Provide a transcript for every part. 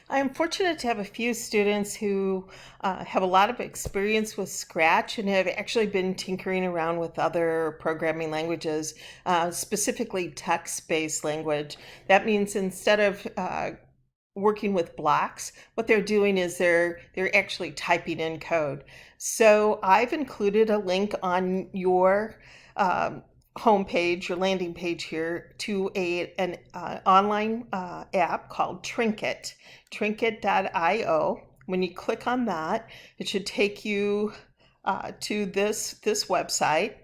I'm fortunate to have a few students who have a lot of experience with Scratch and have actually been tinkering around with other programming languages, specifically text-based language. That means instead of working with blocks, what they're doing is they're actually typing in code. So I've included a link on your um, homepage, your landing page here, to an online app called Trinket, trinket.io. When you click on that, it should take you to this website.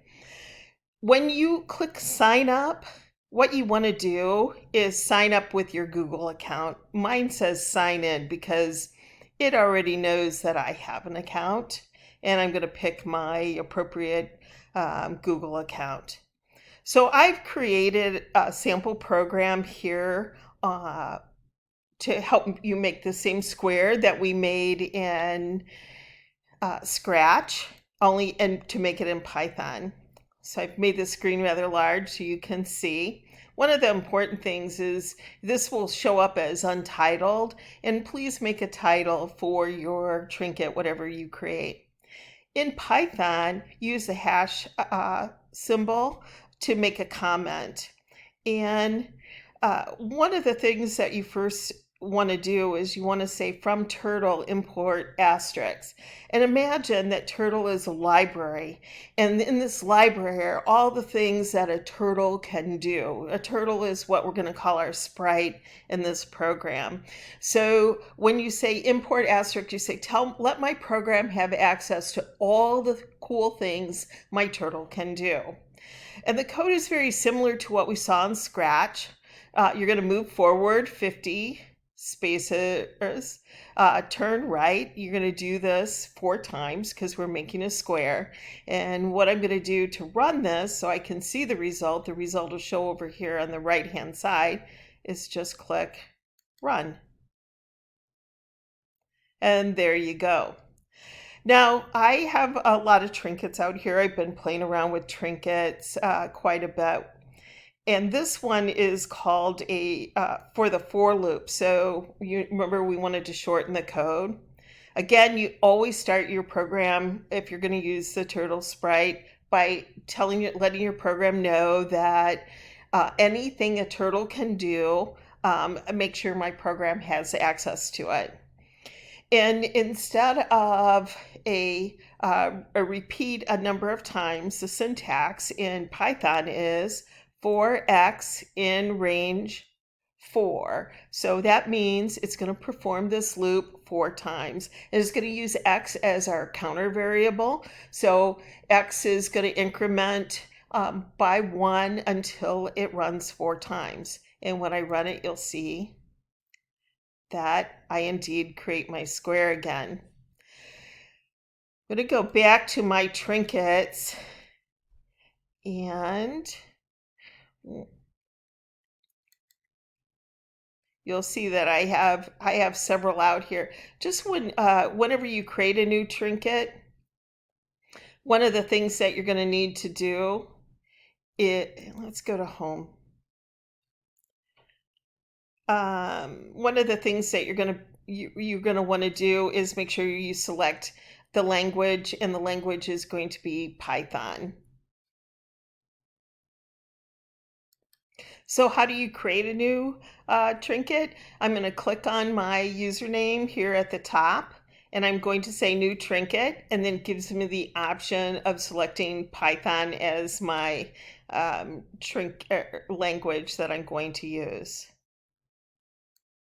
When you click sign up, what you want to do is sign up with your Google account. Mine says sign in because it already knows that I have an account, and I'm going to pick my appropriate Google account. So I've created a sample program here to help you make the same square that we made in Scratch, only and to make it in Python. So I've made the screen rather large so you can see. One of the important things is this will show up as untitled, and please make a title for your trinket, whatever you create. In Python, use the hash symbol to make a comment. And one of the things that you first want to do is you want to say from turtle import asterisk, and imagine that turtle is a library, and in this library are all the things that a turtle can do. A turtle is what we're going to call our sprite in this program. So when you say import asterisk, you say let my program have access to all the cool things my turtle can do. And the code is very similar to what we saw in Scratch. You're going to move forward 50 spaces, turn right. You're going to do this 4 times because we're making a square. And what I'm going to do to run this so I can see the result will show over here on the right hand side, is just click run. And there you go. Now, I have a lot of trinkets out here. I've been playing around with trinkets quite a bit. And this one is called a for the for loop. So you remember we wanted to shorten the code. Again, you always start your program, if you're going to use the turtle sprite, by letting your program know that anything a turtle can do, make sure my program has access to it. And instead of a repeat a number of times, the syntax in Python is for x in range 4. So that means it's going to perform this loop 4 times. And it's going to use x as our counter variable. So x is going to increment by 1 until it runs 4 times. And when I run it, you'll see that I indeed create my square again. I'm going to go back to my trinkets, and you'll see that I have several out here. Just whenever you create a new trinket, one of the things that you're going to need to do let's go to home. One of the things that you're gonna want to do is make sure you select the language, and the language is going to be Python. So how do you create a new trinket? I'm going to click on my username here at the top, and I'm going to say new trinket, and then it gives me the option of selecting Python as my language that I'm going to use.